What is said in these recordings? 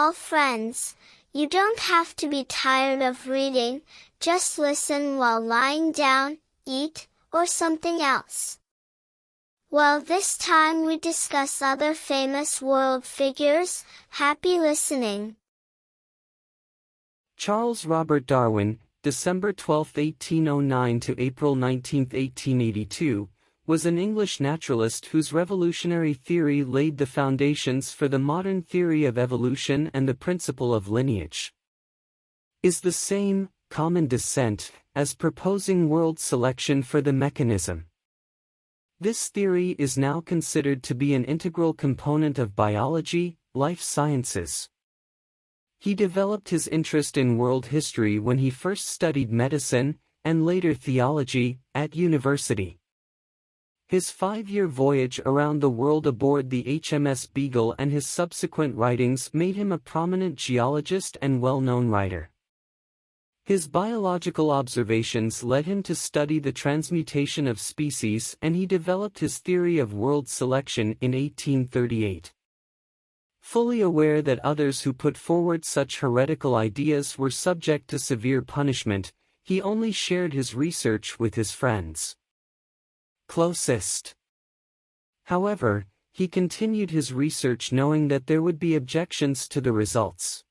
all friends. You don't have to be tired of reading, just listen while lying down, eat, or something else. Well, this time we discuss other famous world figures. Happy listening. Charles Robert Darwin, December 12, 1809 to April 19, 1882, was an English naturalist whose revolutionary theory laid the foundations for the modern theory of evolution and the principle of lineage. Is the same, common descent, as proposing world selection for the mechanism. This theory is now considered to be an integral component of biology, life sciences. He developed his interest in world history when he first studied medicine, and later theology, at university. His 5-year voyage around the world aboard the HMS Beagle and his subsequent writings made him a prominent geologist and well-known writer. His biological observations led him to study the transmutation of species, and he developed his theory of world selection in 1838. Fully aware that others who put forward such heretical ideas were subject to severe punishment, he only shared his research with his friends closest. However, he continued his research knowing that there would be objections to the results.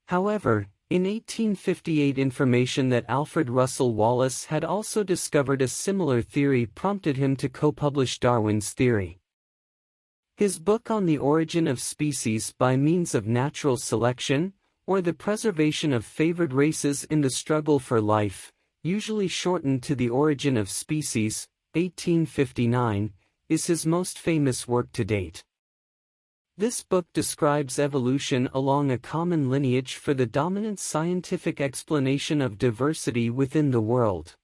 However, in 1858 information that Alfred Russel Wallace had also discovered a similar theory prompted him to co-publish Darwin's theory. His book on the origin of species by means of natural selection, or the preservation of favored races in the struggle for life, usually shortened to The Origin of Species, 1859, is his most famous work to date. This book describes evolution along a common lineage for the dominant scientific explanation of diversity within the world.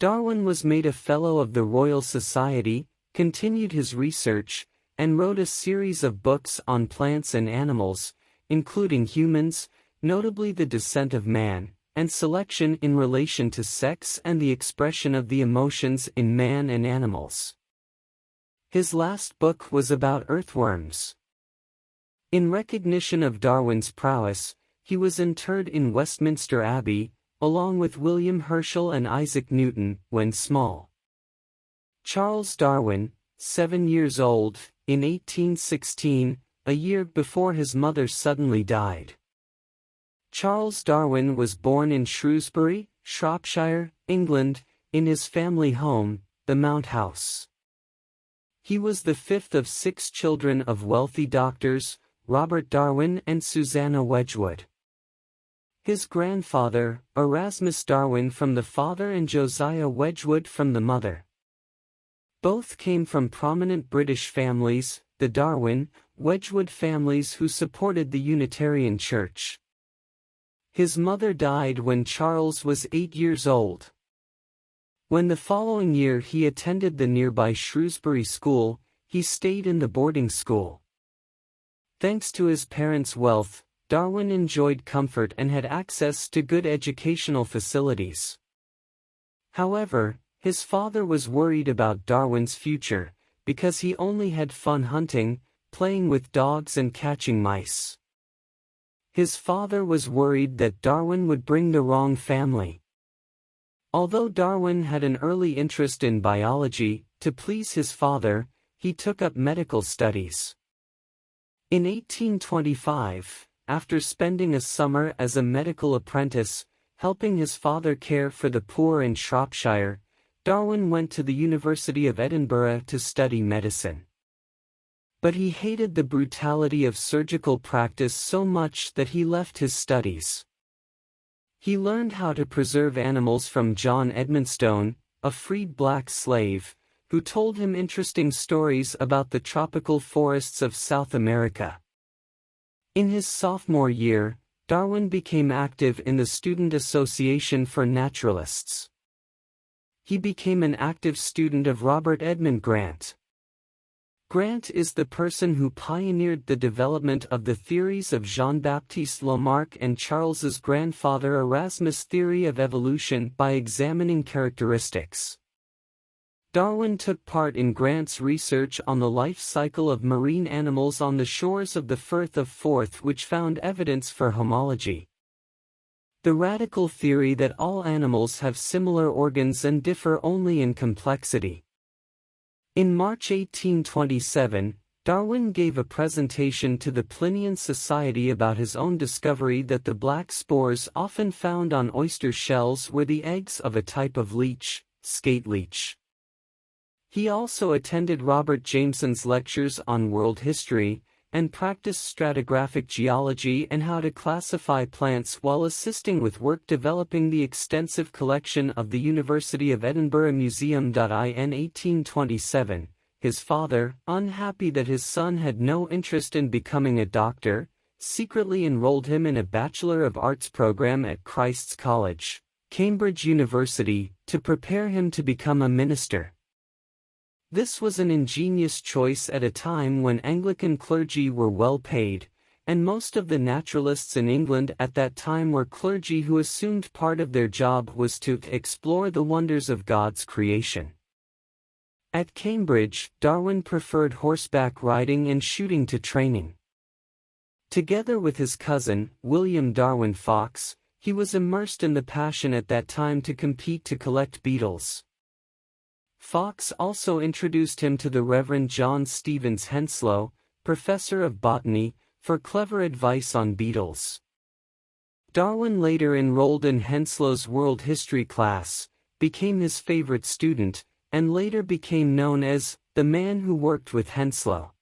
Darwin was made a Fellow of the Royal Society, continued his research, and wrote a series of books on plants and animals, including humans, notably The Descent of Man, and Selection in relation to sex and the expression of the emotions in man and animals. His last book was about earthworms. In recognition of Darwin's prowess, he was interred in Westminster Abbey, along with William Herschel and Isaac Newton, when small. Charles Darwin, 7 years old, in 1816, a year before his mother suddenly died. Charles Darwin was born in Shrewsbury, Shropshire, England, in his family home, the Mount House. He was the fifth of 6 children of wealthy doctors, Robert Darwin and Susanna Wedgwood. His grandfather, Erasmus Darwin from the father and Josiah Wedgwood from the mother. Both came from prominent British families, the Darwin, Wedgwood families who supported the Unitarian Church. His mother died when Charles was 8 years old. When the following year he attended the nearby Shrewsbury School, he stayed in the boarding school. Thanks to his parents' wealth, Darwin enjoyed comfort and had access to good educational facilities. However, his father was worried about Darwin's future, because he only had fun hunting, playing with dogs and catching mice. His father was worried that Darwin would bring the wrong family. Although Darwin had an early interest in biology, to please his father, he took up medical studies. In 1825, after spending a summer as a medical apprentice, helping his father care for the poor in Shropshire, Darwin went to the University of Edinburgh to study medicine. But he hated the brutality of surgical practice so much that he left his studies. He learned how to preserve animals from John Edmonstone, a freed black slave, who told him interesting stories about the tropical forests of South America. In his sophomore year, Darwin became active in the Student Association for Naturalists. He became an active student of Robert Edmund Grant. Grant is the person who pioneered the development of the theories of Jean-Baptiste Lamarck and Charles's grandfather Erasmus' theory of evolution by examining characteristics. Darwin took part in Grant's research on the life cycle of marine animals on the shores of the Firth of Forth, which found evidence for homology. The radical theory that all animals have similar organs and differ only in complexity. In March 1827, Darwin gave a presentation to the Plinian Society about his own discovery that the black spores often found on oyster shells were the eggs of a type of leech, skate leech. He also attended Robert Jameson's lectures on world history, and practiced stratigraphic geology and how to classify plants while assisting with work developing the extensive collection of the University of Edinburgh Museum. In 1827, his father, unhappy that his son had no interest in becoming a doctor, secretly enrolled him in a Bachelor of Arts program at Christ's College, Cambridge University, to prepare him to become a minister. This was an ingenious choice at a time when Anglican clergy were well paid, and most of the naturalists in England at that time were clergy who assumed part of their job was to explore the wonders of God's creation. At Cambridge, Darwin preferred horseback riding and shooting to training. Together with his cousin, William Darwin Fox, he was immersed in the passion at that time to compete to collect beetles. Fox also introduced him to the Reverend John Stevens Henslow, professor of botany, for clever advice on beetles. Darwin later enrolled in Henslow's world history class, became his favorite student, and later became known as the man who worked with Henslow.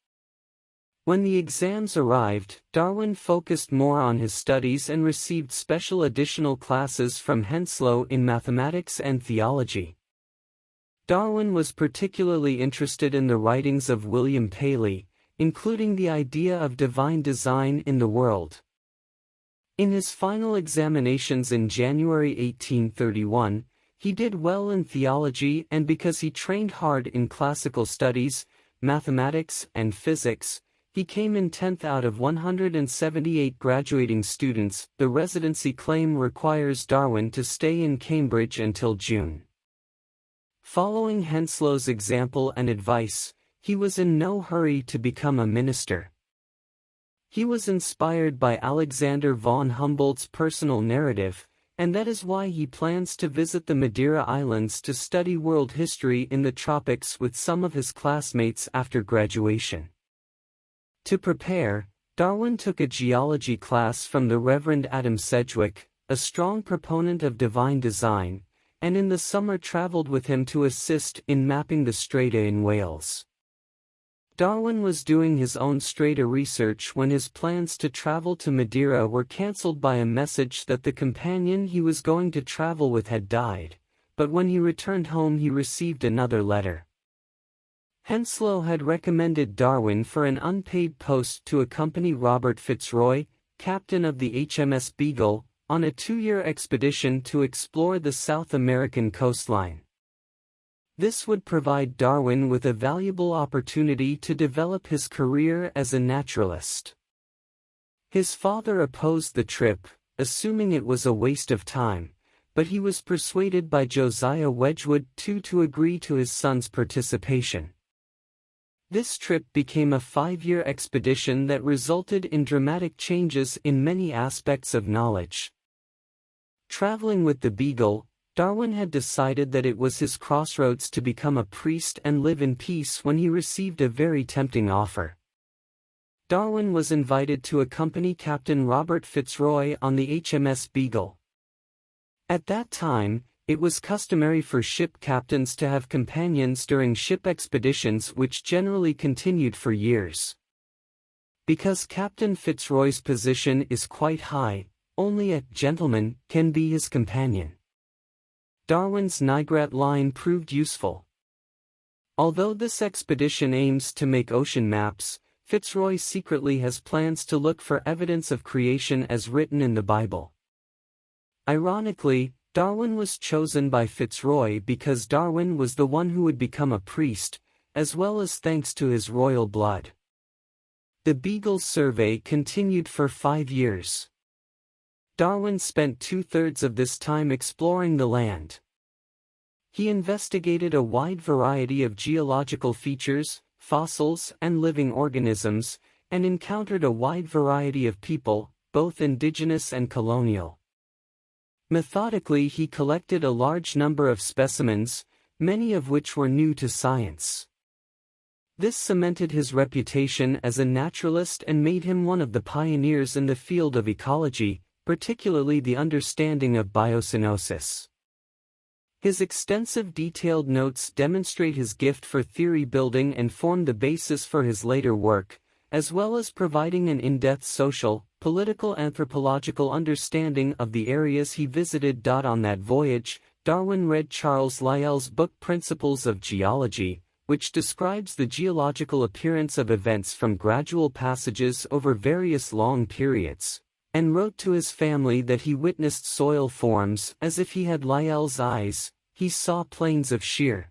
When the exams arrived, Darwin focused more on his studies and received special additional classes from Henslow in mathematics and theology. Darwin was particularly interested in the writings of William Paley, including the idea of divine design in the world. In his final examinations in January 1831, he did well in theology, and because he trained hard in classical studies, mathematics, and physics, he came in 10th out of 178 graduating students. The residency claim requires Darwin to stay in Cambridge until June. Following Henslow's example and advice, he was in no hurry to become a minister. He was inspired by Alexander von Humboldt's personal narrative, and that is why he plans to visit the Madeira Islands to study world history in the tropics with some of his classmates after graduation. To prepare, Darwin took a geology class from the Reverend Adam Sedgwick, a strong proponent of divine design, and in the summer traveled with him to assist in mapping the strata in Wales. Darwin was doing his own strata research when his plans to travel to Madeira were cancelled by a message that the companion he was going to travel with had died, but when he returned home he received another letter. Henslow had recommended Darwin for an unpaid post to accompany Robert Fitzroy, captain of the HMS Beagle, on a 2-year expedition to explore the South American coastline. This would provide Darwin with a valuable opportunity to develop his career as a naturalist. His father opposed the trip, assuming it was a waste of time, but he was persuaded by Josiah Wedgwood to agree to his son's participation. This trip became a 5-year expedition that resulted in dramatic changes in many aspects of knowledge. Traveling with the Beagle, Darwin had decided that it was his crossroads to become a priest and live in peace when he received a very tempting offer. Darwin was invited to accompany Captain Robert Fitzroy on the HMS Beagle. At that time, it was customary for ship captains to have companions during ship expeditions, which generally continued for years. Because Captain Fitzroy's position is quite high, only a gentleman can be his companion. Darwin's Nigrat line proved useful. Although this expedition aims to make ocean maps, Fitzroy secretly has plans to look for evidence of creation as written in the Bible. Ironically, Darwin was chosen by Fitzroy because Darwin was the one who would become a priest, as well as thanks to his royal blood. The Beagle's survey continued for 5 years. Darwin spent 2/3 of this time exploring the land. He investigated a wide variety of geological features, fossils, and living organisms, and encountered a wide variety of people, both indigenous and colonial. Methodically, he collected a large number of specimens, many of which were new to science. This cemented his reputation as a naturalist and made him one of the pioneers in the field of ecology, particularly the understanding of biosynosis. His extensive detailed notes demonstrate his gift for theory building and form the basis for his later work, as well as providing an in-depth social, political anthropological understanding of the areas he visited. On that voyage, Darwin read Charles Lyell's book Principles of Geology, which describes the geological appearance of events from gradual passages over various long periods, and wrote to his family that he witnessed soil forms as if he had Lyell's eyes. He saw plains of sheer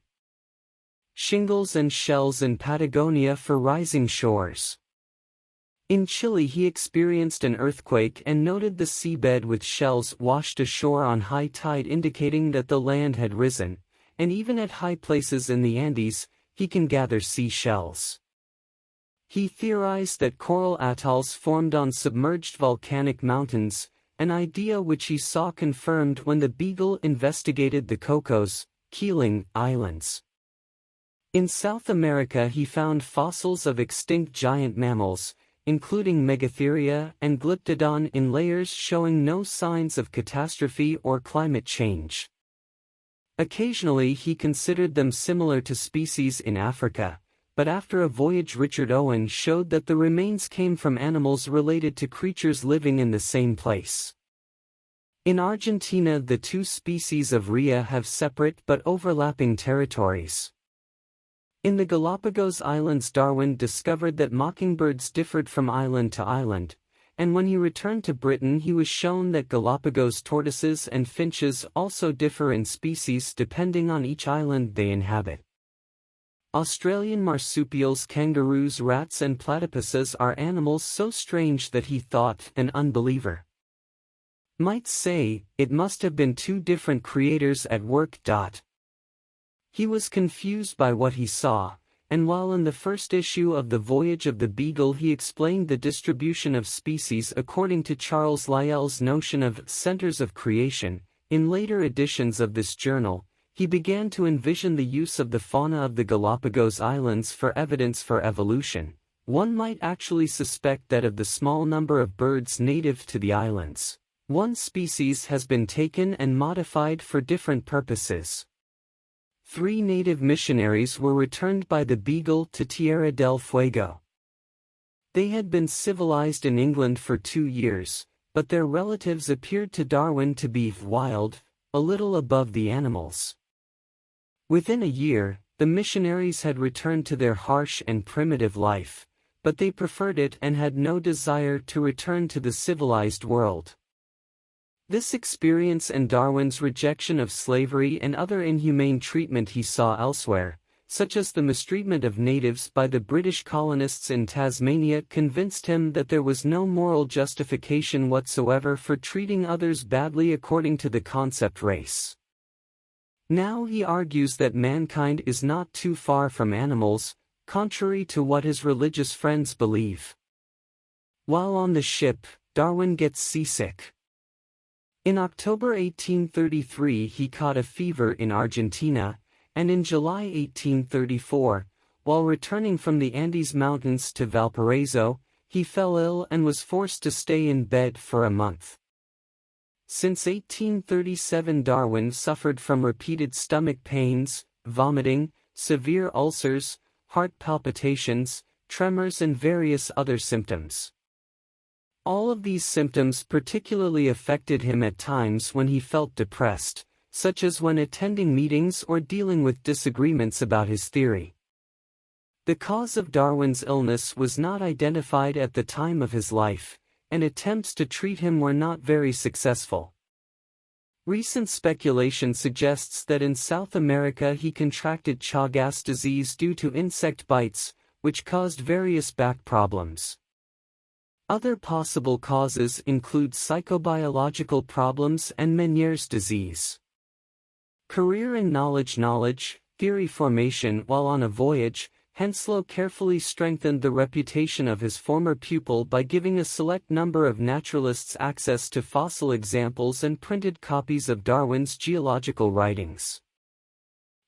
shingles and shells in Patagonia for rising shores. In Chile he experienced an earthquake and noted the seabed with shells washed ashore on high tide, indicating that the land had risen, and even at high places in the Andes, he can gather seashells. He theorized that coral atolls formed on submerged volcanic mountains, an idea which he saw confirmed when the Beagle investigated the Cocos, Keeling Islands. In South America he found fossils of extinct giant mammals, including Megatheria and Glyptodon, in layers showing no signs of catastrophe or climate change. Occasionally he considered them similar to species in Africa, but after a voyage Richard Owen showed that the remains came from animals related to creatures living in the same place. In Argentina the two species of rhea have separate but overlapping territories. In the Galapagos Islands Darwin discovered that mockingbirds differed from island to island, and when he returned to Britain he was shown that Galapagos tortoises and finches also differ in species depending on each island they inhabit. Australian marsupials, kangaroos, rats and platypuses are animals so strange that he thought an unbeliever might say, it must have been two different creators at work. He was confused by what he saw, and while in the first issue of the Voyage of the Beagle he explained the distribution of species according to Charles Lyell's notion of centers of creation, in later editions of this journal, he began to envision the use of the fauna of the Galapagos Islands for evidence for evolution. One might actually suspect that of the small number of birds native to the islands, one species has been taken and modified for different purposes. 3 native missionaries were returned by the Beagle to Tierra del Fuego. They had been civilized in England for 2 years, but their relatives appeared to Darwin to be wild, a little above the animals. Within a year, the missionaries had returned to their harsh and primitive life, but they preferred it and had no desire to return to the civilized world. This experience and Darwin's rejection of slavery and other inhumane treatment he saw elsewhere, such as the mistreatment of natives by the British colonists in Tasmania, convinced him that there was no moral justification whatsoever for treating others badly according to the concept race. Now he argues that mankind is not too far from animals, contrary to what his religious friends believe. While on the ship, Darwin gets seasick. In October 1833 he caught a fever in Argentina, and in July 1834, while returning from the Andes Mountains to Valparaiso, he fell ill and was forced to stay in bed for a month. Since 1837 Darwin suffered from repeated stomach pains, vomiting, severe ulcers, heart palpitations, tremors and various other symptoms. All of these symptoms particularly affected him at times when he felt depressed, such as when attending meetings or dealing with disagreements about his theory. The cause of Darwin's illness was not identified at the time of his life, and attempts to treat him were not very successful. Recent speculation suggests that in South America he contracted Chagas disease due to insect bites, which caused various back problems. Other possible causes include psychobiological problems and Meniere's disease. Career in knowledge, theory formation. While on a voyage, Henslow carefully strengthened the reputation of his former pupil by giving a select number of naturalists access to fossil examples and printed copies of Darwin's geological writings.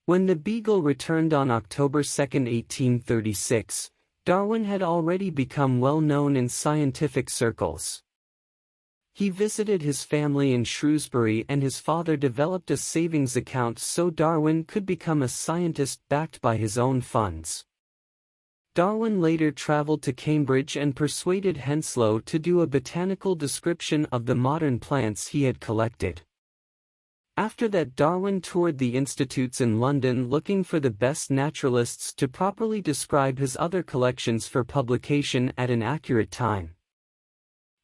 When the Beagle returned on October 2, 1836, Darwin had already become well known in scientific circles. He visited his family in Shrewsbury, and his father developed a savings account so Darwin could become a scientist backed by his own funds. Darwin later traveled to Cambridge and persuaded Henslow to do a botanical description of the modern plants he had collected. After that, Darwin toured the institutes in London looking for the best naturalists to properly describe his other collections for publication at an accurate time.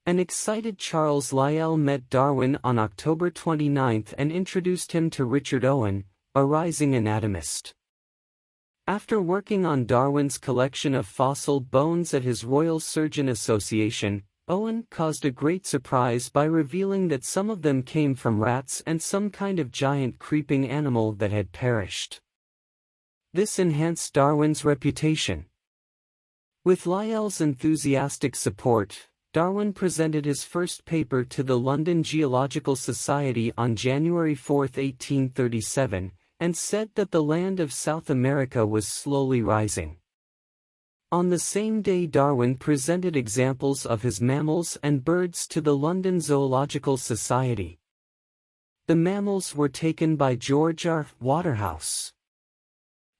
An excited Charles Lyell met Darwin on October 29 and introduced him to Richard Owen, a rising anatomist. After working on Darwin's collection of fossil bones at his Royal Surgeon Association, Owen caused a great surprise by revealing that some of them came from rats and some kind of giant creeping animal that had perished. This enhanced Darwin's reputation. With Lyell's enthusiastic support, Darwin presented his first paper to the London Geological Society on January 4, 1837, and said that the land of South America was slowly rising. On the same day, Darwin presented examples of his mammals and birds to the London Zoological Society. The mammals were taken by George R. Waterhouse.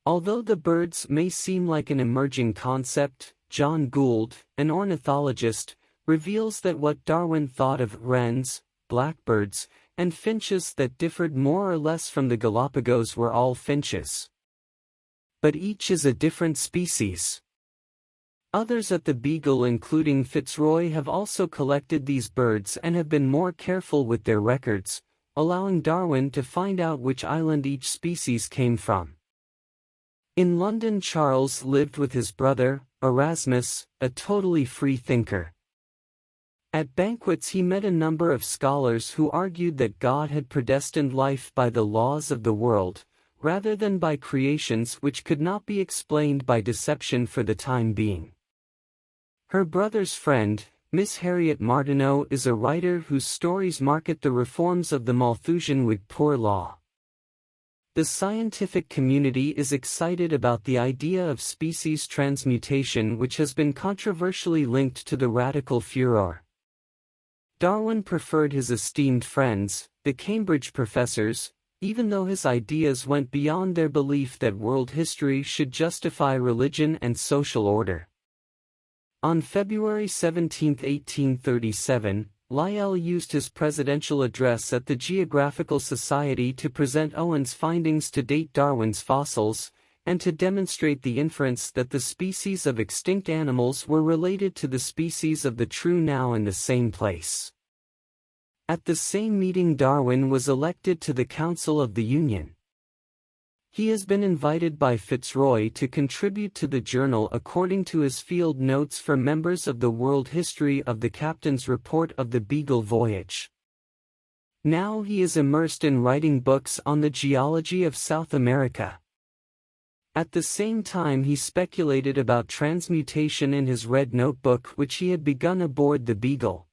Although the birds may seem like an emerging concept, John Gould, an ornithologist, reveals that what Darwin thought of wrens, blackbirds, and finches that differed more or less from the Galapagos were all finches. But each is a different species. Others at the Beagle, including Fitzroy, have also collected these birds and have been more careful with their records, allowing Darwin to find out which island each species came from. In London, Charles lived with his brother, Erasmus, a totally free thinker. At banquets he met a number of scholars who argued that God had predestined life by the laws of the world, rather than by creations which could not be explained by deception for the time being. Her brother's friend, Miss Harriet Martineau, is a writer whose stories market the reforms of the Malthusian Whig Poor Law. The scientific community is excited about the idea of species transmutation, which has been controversially linked to the radical furor. Darwin preferred his esteemed friends, the Cambridge professors, even though his ideas went beyond their belief that world history should justify religion and social order. On February 17, 1837, Lyell used his presidential address at the Geographical Society to present Owen's findings to date Darwin's fossils, and to demonstrate the inference that the species of extinct animals were related to the species of the true now in the same place. At the same meeting, Darwin was elected to the Council of the Union. He has been invited by Fitzroy to contribute to the journal according to his field notes for members of the World History of the Captain's Report of the Beagle Voyage. Now he is immersed in writing books on the geology of South America. At the same time, he speculated about transmutation in his red notebook, which he had begun aboard the Beagle.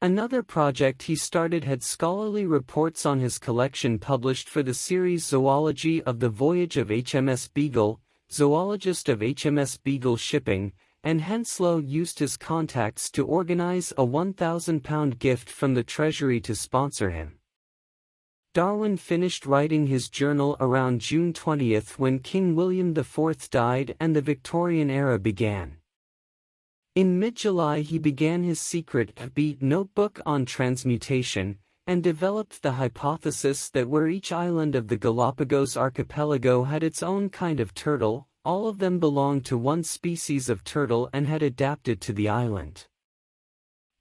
Another project he started had scholarly reports on his collection published for the series Zoology of the Voyage of HMS Beagle, Zoologist of HMS Beagle Shipping, and Henslow used his contacts to organize a £1,000 gift from the Treasury to sponsor him. Darwin finished writing his journal around June 20 when King William IV died and the Victorian era began. In mid-July he began his secret beat notebook on transmutation, and developed the hypothesis that where each island of the Galapagos archipelago had its own kind of turtle, all of them belonged to one species of turtle and had adapted to the island.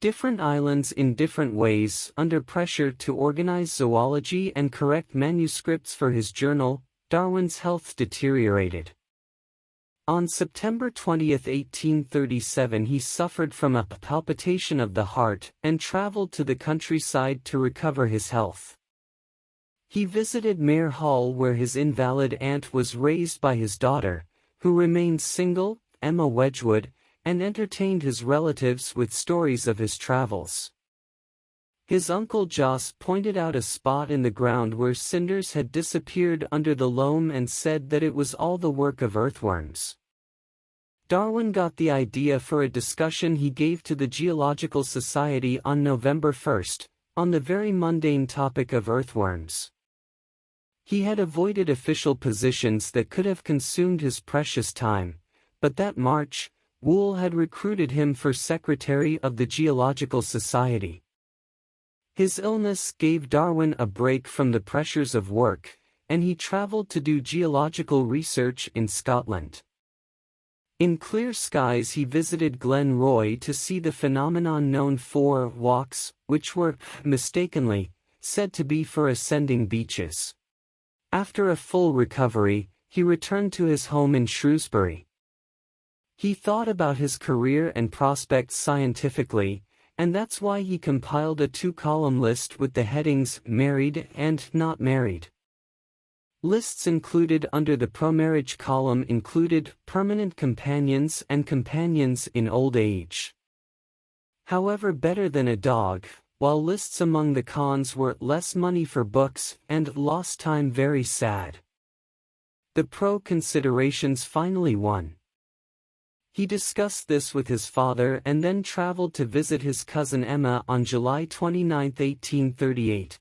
Different islands in different ways. Under pressure to organize zoology and correct manuscripts for his journal, Darwin's health deteriorated. On September 20, 1837, he suffered from a palpitation of the heart and traveled to the countryside to recover his health. He visited Maer Hall where his invalid aunt was raised by his daughter, who remained single, Emma Wedgwood, and entertained his relatives with stories of his travels. His uncle Jos pointed out a spot in the ground where cinders had disappeared under the loam and said that it was all the work of earthworms. Darwin got the idea for a discussion he gave to the Geological Society on November 1, on the very mundane topic of earthworms. He had avoided official positions that could have consumed his precious time, but that March, Wool had recruited him for Secretary of the Geological Society. His illness gave Darwin a break from the pressures of work, and he traveled to do geological research in Scotland. In clear skies he visited Glen Roy to see the phenomenon known for walks, which were, mistakenly, said to be for ascending beaches. After a full recovery, he returned to his home in Shrewsbury. He thought about his career and prospects scientifically, and that's why he compiled a 2-column list with the headings Married and Not Married. Lists included under the pro-marriage column included permanent companions and companions in old age. However, better than a dog, while lists among the cons were less money for books and lost time very sad. The pro considerations finally won. He discussed this with his father and then traveled to visit his cousin Emma on July 29, 1838.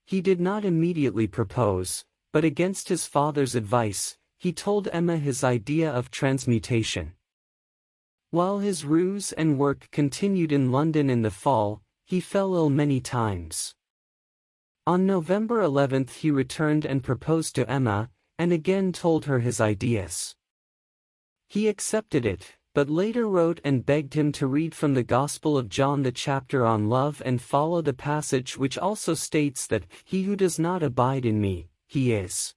He did not immediately propose, but against his father's advice, he told Emma his idea of transmutation. While his ruse and work continued in London in the fall, he fell ill many times. On November 11 he returned and proposed to Emma, and again told her his ideas. He accepted it, but later wrote and begged him to read from the Gospel of John the chapter on love and follow the passage which also states that, "He who does not abide in me, he is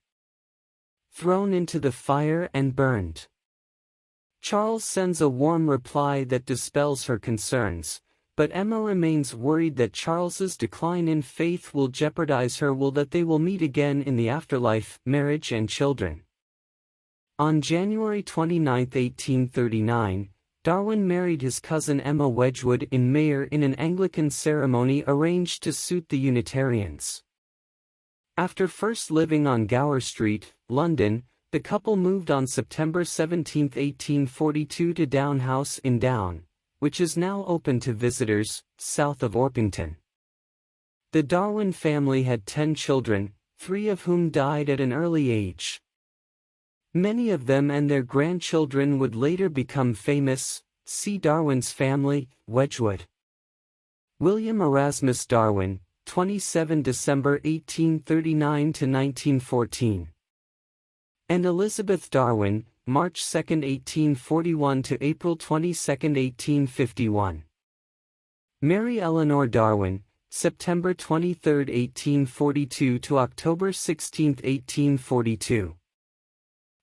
thrown into the fire and burned." Charles sends a warm reply that dispels her concerns, but Emma remains worried that Charles's decline in faith will jeopardize her will that they will meet again in the afterlife, marriage and children. On January 29, 1839, Darwin married his cousin Emma Wedgwood in Maer in an Anglican ceremony arranged to suit the Unitarians. After first living on Gower Street, London, the couple moved on September 17, 1842 to Down House in Down, which is now open to visitors, south of Orpington. The Darwin family had 10 children, 3 of whom died at an early age. Many of them and their grandchildren would later become famous. See Darwin's family, Wedgwood. William Erasmus Darwin, 27 December 1839 to 1914. And Elizabeth Darwin, March 2, 1841 to April 22, 1851. Mary Eleanor Darwin, September 23, 1842 to October 16, 1842.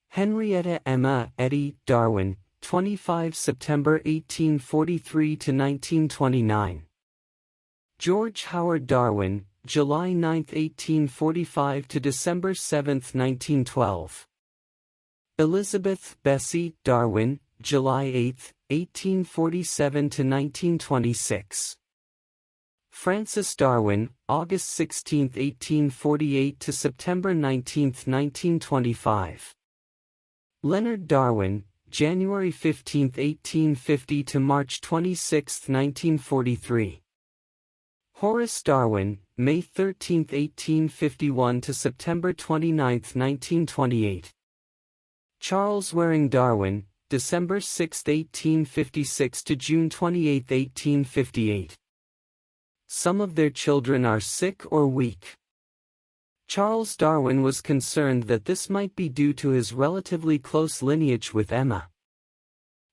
Henrietta Emma Etty Darwin, 25 September 1843 to 1929. George Howard Darwin, July 9, 1845 to December 7, 1912. Elizabeth Bessie Darwin, July 8, 1847 to 1926. Francis Darwin, August 16, 1848 to September 19, 1925. Leonard Darwin, January 15, 1850 to March 26, 1943. Horace Darwin, May 13, 1851 to September 29, 1928. Charles Waring Darwin, December 6, 1856 to June 28, 1858. Some of their children are sick or weak. Charles Darwin was concerned that this might be due to his relatively close lineage with Emma.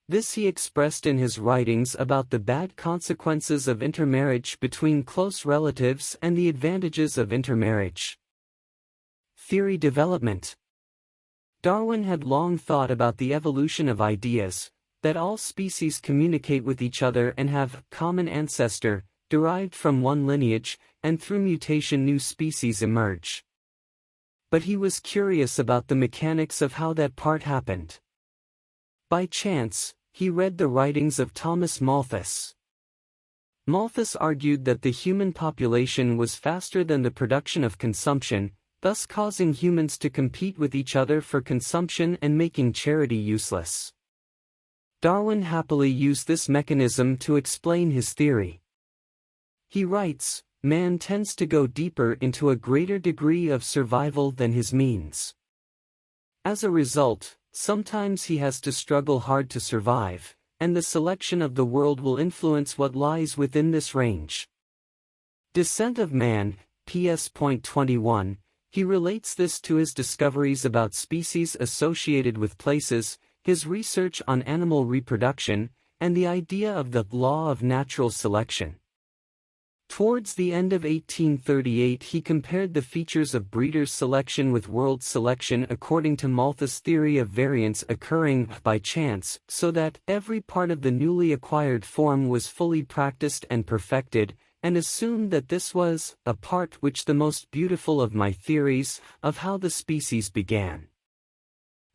This he expressed in his writings about the bad consequences of intermarriage between close relatives and the advantages of intermarriage. Theory development. Darwin had long thought about the evolution of ideas, that all species communicate with each other and have common ancestor, derived from one lineage, and through mutation new species emerge. But he was curious about the mechanics of how that part happened. By chance, he read the writings of Thomas Malthus. Malthus argued that the human population was faster than the production of consumption, thus causing humans to compete with each other for consumption and making charity useless. Darwin happily used this mechanism to explain his theory. He writes, "Man tends to go deeper into a greater degree of survival than his means. As a result, sometimes he has to struggle hard to survive, and the selection of the world will influence what lies within this range." Descent of Man, PS.21, he relates this to his discoveries about species associated with places, his research on animal reproduction, and the idea of the law of natural selection. Towards the end of 1838 he compared the features of breeders' selection with world selection according to Malthus' theory of variance occurring by chance, so that every part of the newly acquired form was fully practiced and perfected, and assumed that this was a part which the most beautiful of my theories of how the species began.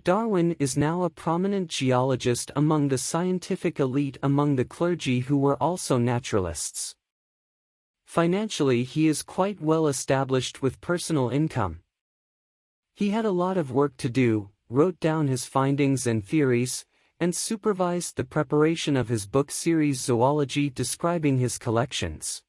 Darwin is now a prominent geologist among the scientific elite among the clergy who were also naturalists. Financially he is quite well established with personal income. He had a lot of work to do, wrote down his findings and theories, and supervised the preparation of his book series Zoology describing his collections.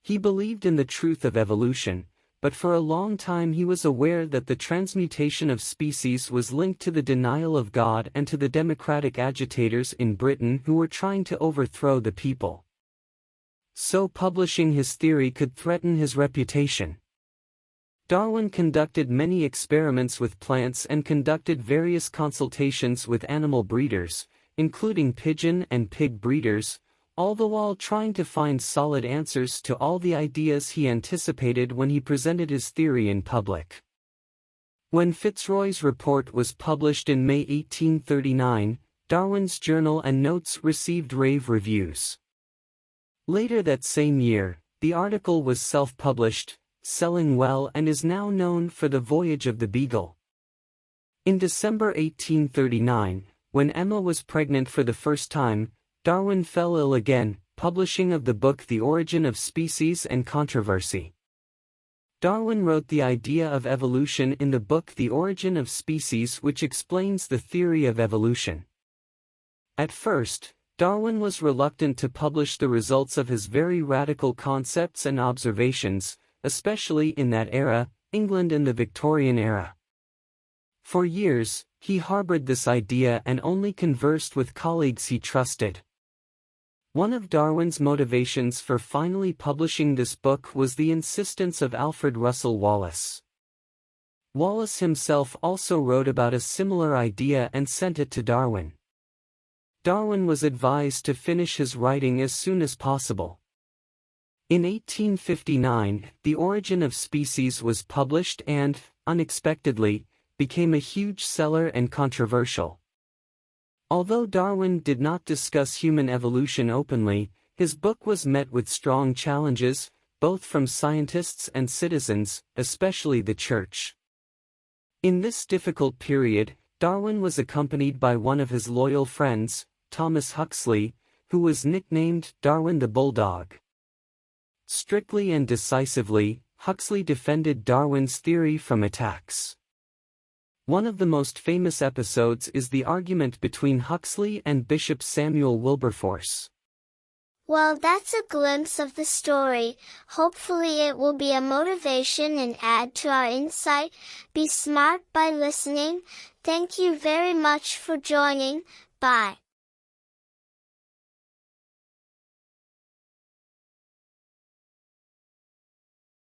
He believed in the truth of evolution, but for a long time he was aware that the transmutation of species was linked to the denial of God and to the democratic agitators in Britain who were trying to overthrow the people. So publishing his theory could threaten his reputation. Darwin conducted many experiments with plants and conducted various consultations with animal breeders, including pigeon and pig breeders, all the while trying to find solid answers to all the ideas he anticipated when he presented his theory in public. When Fitzroy's report was published in May 1839, Darwin's journal and notes received rave reviews. Later that same year, the article was self-published, selling well, and is now known for The Voyage of the Beagle. In December 1839, when Emma was pregnant for the first time, Darwin fell ill again, publishing of the book The Origin of Species and Controversy. Darwin wrote the idea of evolution in the book The Origin of Species, which explains the theory of evolution. At first, Darwin was reluctant to publish the results of his very radical concepts and observations, especially in that era, England in the Victorian era. For years, he harbored this idea and only conversed with colleagues he trusted. One of Darwin's motivations for finally publishing this book was the insistence of Alfred Russel Wallace. Wallace himself also wrote about a similar idea and sent it to Darwin. Darwin was advised to finish his writing as soon as possible. In 1859, The Origin of Species was published and, unexpectedly, became a huge seller and controversial. Although Darwin did not discuss human evolution openly, his book was met with strong challenges, both from scientists and citizens, especially the Church. In this difficult period, Darwin was accompanied by one of his loyal friends, Thomas Huxley, who was nicknamed Darwin the Bulldog. Strictly and decisively, Huxley defended Darwin's theory from attacks. One of the most famous episodes is the argument between Huxley and Bishop Samuel Wilberforce. Well, that's a glimpse of the story. Hopefully it will be a motivation and add to our insight. Be smart by listening. Thank you very much for joining. Bye.